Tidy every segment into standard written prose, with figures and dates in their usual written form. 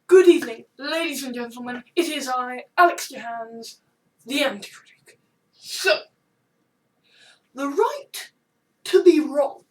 Good evening, ladies and gentlemen. It is I, Alex Jahans, the anti-critic. So, the right to be wrong.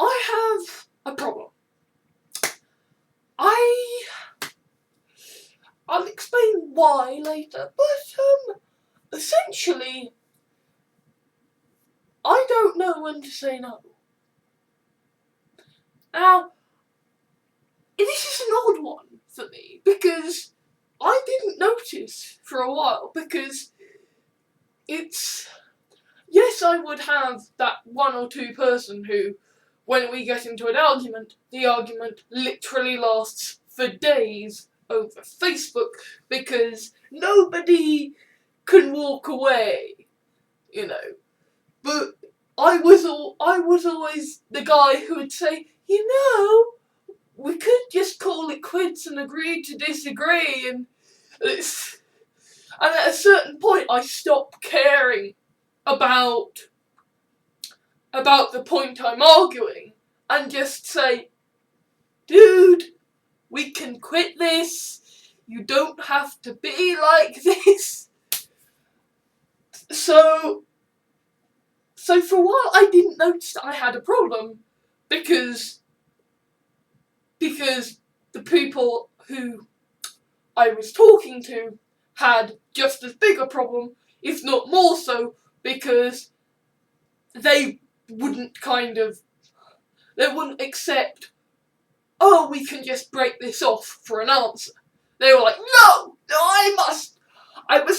I have a problem. I'll explain why later, but essentially, I don't know when to say no. Now, this is an odd one for me, because I didn't notice for a while, because yes, I would have that one or two person who, when we get into an argument, the argument literally lasts for days over Facebook, because nobody can walk away, But I was always the guy who would say, we could just call it quits and agree to disagree, and at a certain point I stopped caring about the point I'm arguing and just say, dude, we can quit this. You don't have to be like this. So for a while I didn't notice that I had a problem because the people who I was talking to had just as big a problem, if not more so, because they wouldn't accept, oh, we can just break this off for an answer. They were like, no, I must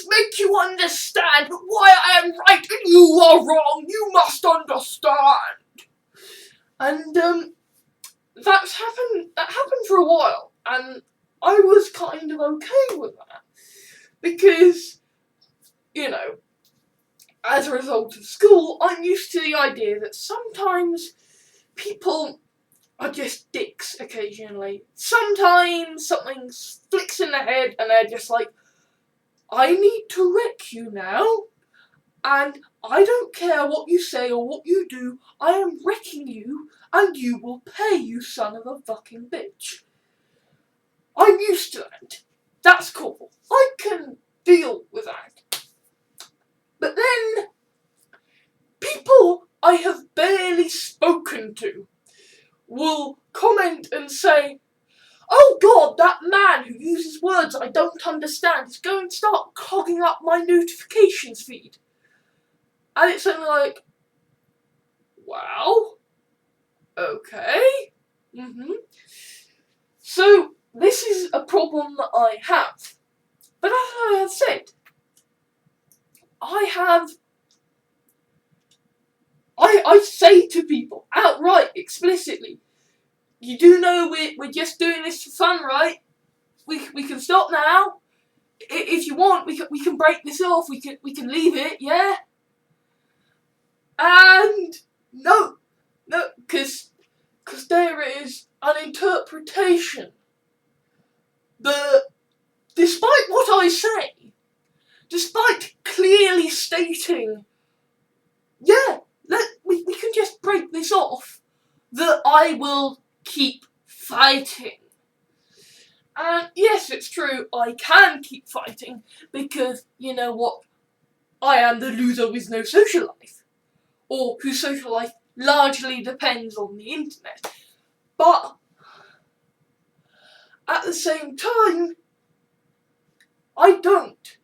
make you understand why I am right and you are wrong. You must understand. And that happened for a while, and I was kind of okay with that, because, as a result of school, I'm used to the idea that sometimes people are just dicks occasionally. Sometimes something flicks in their head and they're just like, I need to wreck you now, and I don't care what you say or what you do, I am wrecking you, and you will pay, you son of a fucking bitch. I'm used to that. That's cool. I can deal with that. But then, people I have barely spoken to will comment and say, oh god, that man who uses words I don't understand is going to start clogging up my notifications feed. And it's something like, wow, okay. So, this is a problem that I have. But as I have said, I say to people outright, explicitly, you do know we're just doing this for fun, right? We can stop now. If you want, we can break this off. We can leave it, yeah. And no, because there is an interpretation that, despite what I say, despite clearly stating, yeah, we can just break this off, that I will keep fighting. And yes, it's true, I can keep fighting, because, you know what, I am the loser with no social life, or whose social life largely depends on the internet. But at the same time, I don't,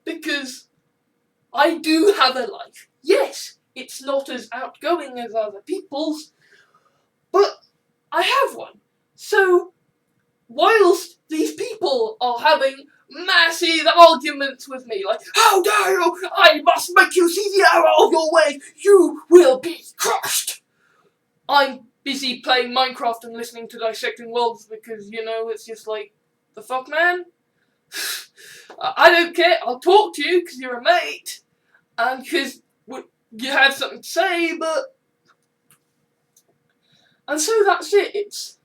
because I do have a life. Yes, it's not as outgoing as other people's, but I have one. So, whilst these people are having massive arguments with me, like, how dare you, I must make you see the error of your ways, you will be crushed, I'm busy playing Minecraft and listening to Dissecting Worlds, because, it's just like, the fuck, man? I don't care, I'll talk to you because you're a mate, and because you have something to say, but... And so that's it,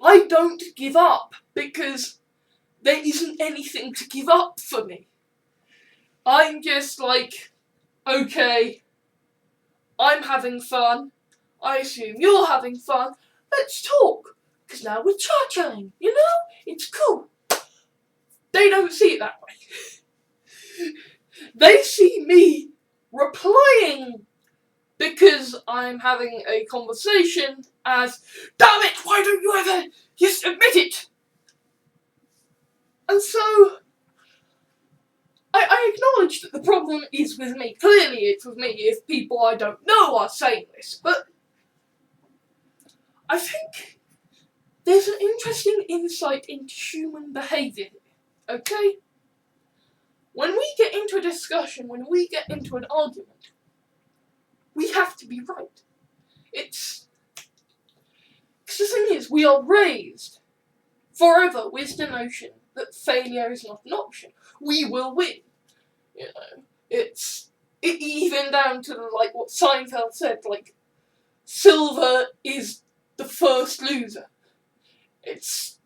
I don't give up, because there isn't anything to give up for me. I'm just like, okay, I'm having fun, I assume you're having fun. Let's talk. Because now we're chat-chatting, you know? It's cool. They don't see it that way. They see me replying because I'm having a conversation as, damn it, why don't you ever just admit it? And so, I acknowledge that the problem is with me. Clearly it's with me if people I don't know are saying this, but I think there's an interesting insight into human behaviour, okay? When we get into a discussion, when we get into an argument, we have to be right. Because the thing is, we are raised forever with the notion that failure is not an option. We will win. You know, it's even down to like what Seinfeld said, like silver is the first loser. It's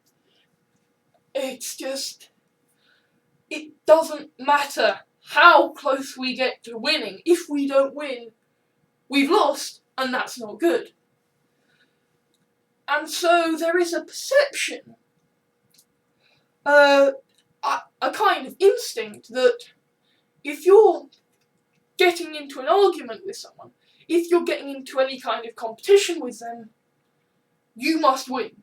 just, it doesn't matter how close we get to winning. If we don't win, we've lost, and that's not good. And so there is a perception, a kind of instinct that if you're getting into an argument with someone, if you're getting into any kind of competition with them, you must win.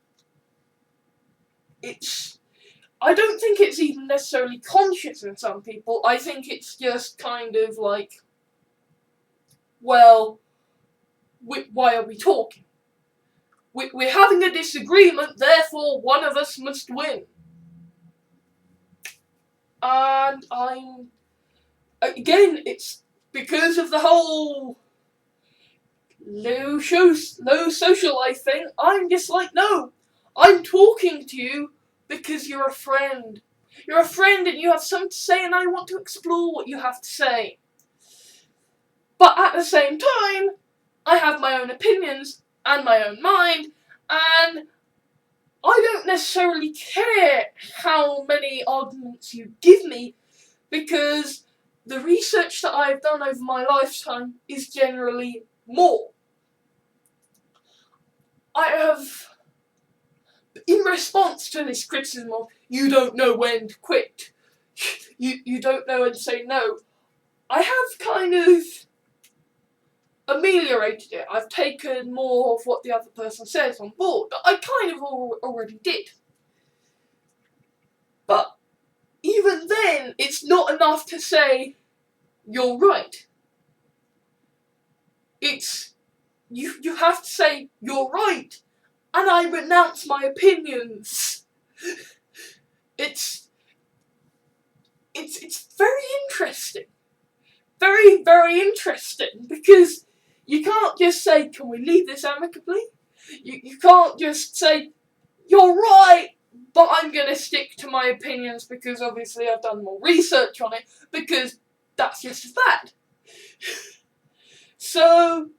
I don't think it's even necessarily conscious in some people. I think it's just kind of like, well, why are we talking? We're having a disagreement, therefore one of us must win. And again, it's because of the whole low social life thing. I'm just like, no, I'm talking to you because you're a friend. You're a friend and you have something to say and I want to explore what you have to say. But at the same time, I have my own opinions and my own mind, and I don't necessarily care how many arguments you give me, because the research that I've done over my lifetime is generally more. I have, in response to this criticism of, you don't know when to quit, you don't know when to say no, I have kind of ameliorated it. I've taken more of what the other person says on board. I kind of already did. But even then, it's not enough to say, you're right. You have to say, you're right, and I renounce my opinions. It's very interesting. Very, very interesting, because you can't just say, can we leave this amicably? You can't just say, you're right, but I'm going to stick to my opinions because obviously I've done more research on it, because that's just as bad. So,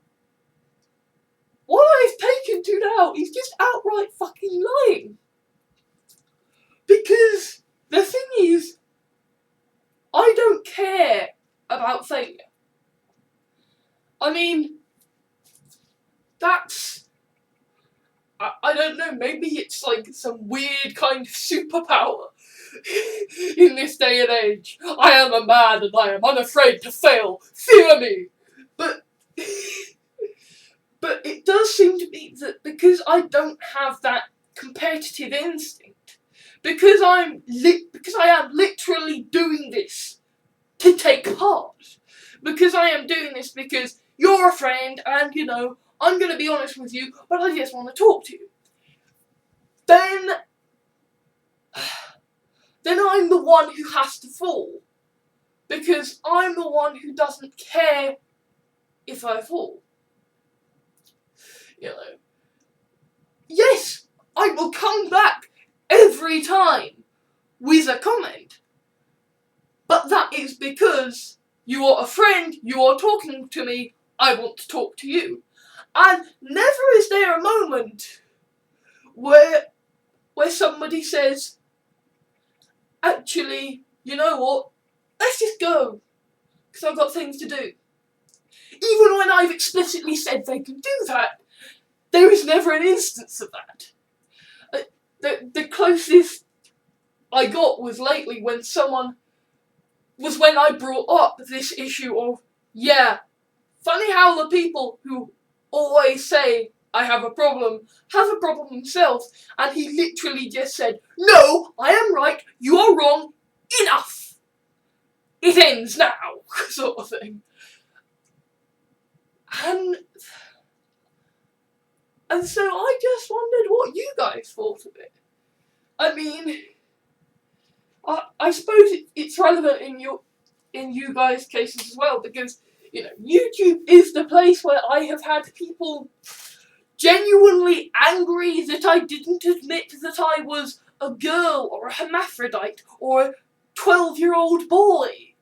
what I've taken to now is just outright fucking lying. Because the thing is, I don't care about failure. I mean, that's, I don't know, maybe it's like some weird kind of superpower in this day and age. I am a man and I am unafraid to fail. Fear me! But it does seem to be that because I don't have that competitive instinct, because I am literally doing this to take part, because I am doing this because you're a friend and, you know, I'm going to be honest with you, but I just want to talk to you, then I'm the one who has to fall, because I'm the one who doesn't care if I fall. You know, yes, I will come back every time with a comment, but that is because you are a friend, you are talking to me, I want to talk to you. And never is there a moment where somebody says, actually, you know what, let's just go, because I've got things to do. Even when I've explicitly said they can do that, there was never an instance of that. The closest I got was lately when I brought up this issue of, yeah, funny how the people who always say I have a problem themselves, and he literally just said, no, I am right, you are wrong, enough! It ends now, sort of thing. And so I just wondered what you guys thought of it. I mean, I suppose it's relevant in you guys' cases as well, because, you know, YouTube is the place where I have had people genuinely angry that I didn't admit that I was a girl or a hermaphrodite or a 12-year-old boy.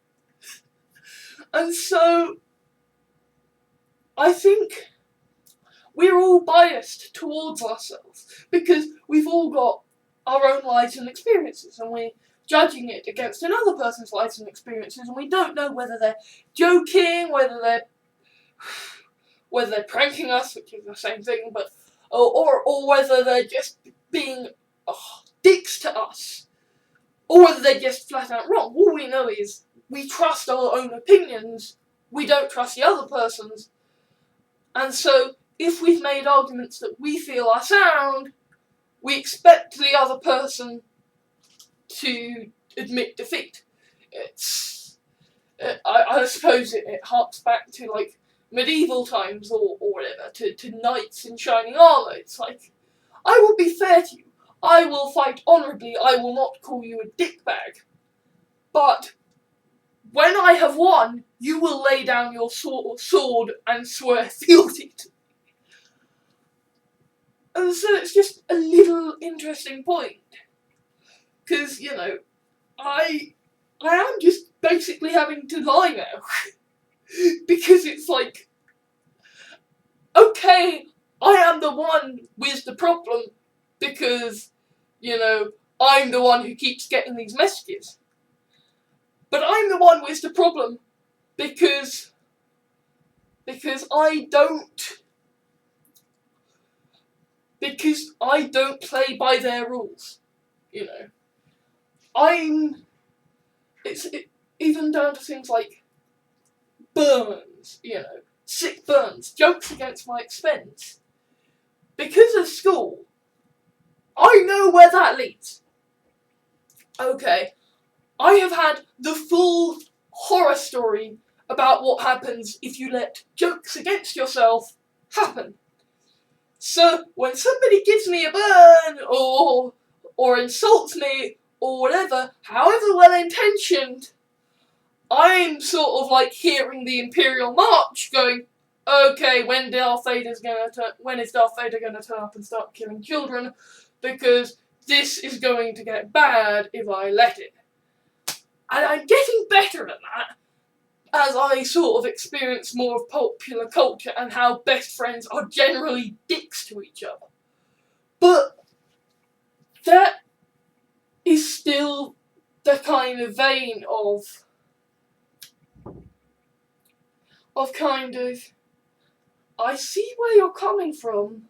And so I think we're all biased towards ourselves because we've all got our own lives and experiences, and we're judging it against another person's lives and experiences, and we don't know whether they're joking, whether they're pranking us, which is the same thing, but or whether they're just being dicks to us, or whether they're just flat out wrong. All we know is we trust our own opinions, we don't trust the other person's, and so if we've made arguments that we feel are sound, we expect the other person to admit defeat. I suppose it harks back to like medieval times or whatever, to knights in shining armour. It's like, I will be fair to you, I will fight honourably, I will not call you a dickbag, but when I have won, you will lay down your sword and swear fealty to me. And so it's just a little interesting point, because, you know, I am just basically having to lie now. Because it's like, okay, I am the one with the problem because, you know, I'm the one who keeps getting these messages. But I'm the one with the problem because I don't play by their rules, you know. It's even down to things like burns, you know, sick burns, jokes against my expense. Because of school, I know where that leads. Okay, I have had the full horror story about what happens if you let jokes against yourself happen. So when somebody gives me a burn or insults me or whatever, however well intentioned, I'm sort of like hearing the Imperial March going, okay, when is Darth Vader gonna turn up and start killing children? Because this is going to get bad if I let it. And I'm getting better at that as I sort of experience more of popular culture and how best friends are generally dicks to each other. But that is still the kind of vein of kind of, I see where you're coming from,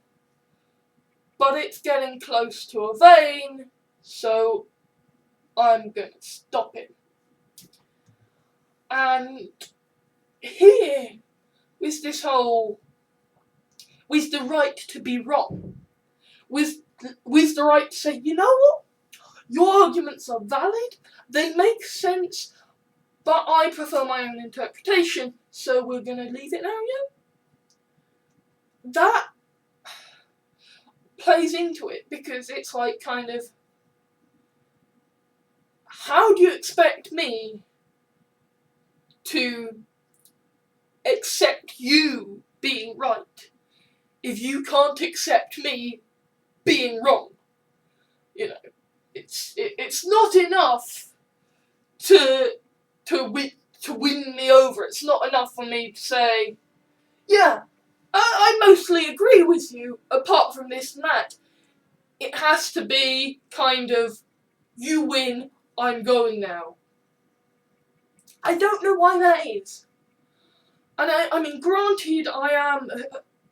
but it's getting close to a vein, so I'm gonna stop it. And here, with this whole, with the right to be wrong, with the right to say, you know what, your arguments are valid, they make sense, but I prefer my own interpretation, so we're gonna leave it now, yeah? That plays into it, because it's like kind of, how do you expect me to accept you being right if you can't accept me being wrong? You know, it's not enough to win me over. It's not enough for me to say, yeah, I mostly agree with you, apart from this and that. It has to be kind of, you win, I'm going now. I don't know why that is. And I mean, granted, I am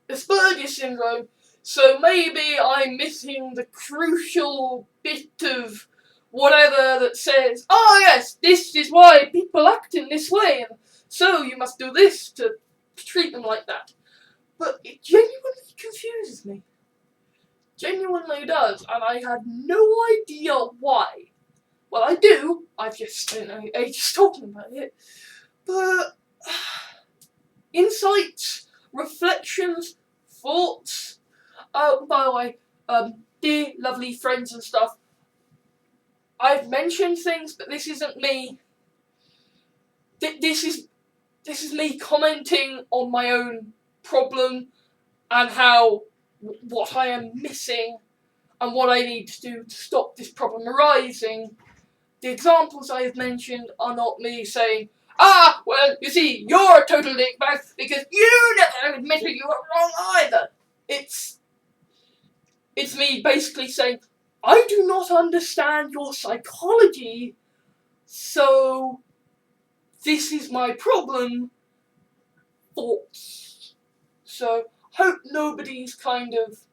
Asperger's syndrome, So maybe I'm missing the crucial bit of whatever that says, oh yes, this is why people act in this way, and so you must do this to treat them like that. But it genuinely confuses me. Genuinely does, and I had no idea why. Well, I do. I've just spent ages talking about it. But insights, reflections, thoughts. Oh, by the way, dear lovely friends and stuff, I've mentioned things, but this isn't me. This is me commenting on my own problem and how what I am missing and what I need to do to stop this problem arising. The examples I have mentioned are not me saying, well, you see, you're a total dickbag because you never admitted you were wrong either. It's me basically saying, I do not understand your psychology, so this is my problem. Thoughts. So, hope nobody feels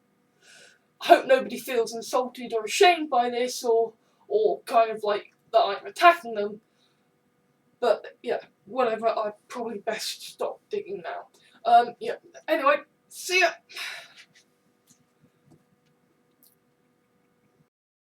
insulted or ashamed by this, or kind of like that I'm attacking them. But yeah, whatever, I'd probably best stop digging now. Yeah, anyway, see ya!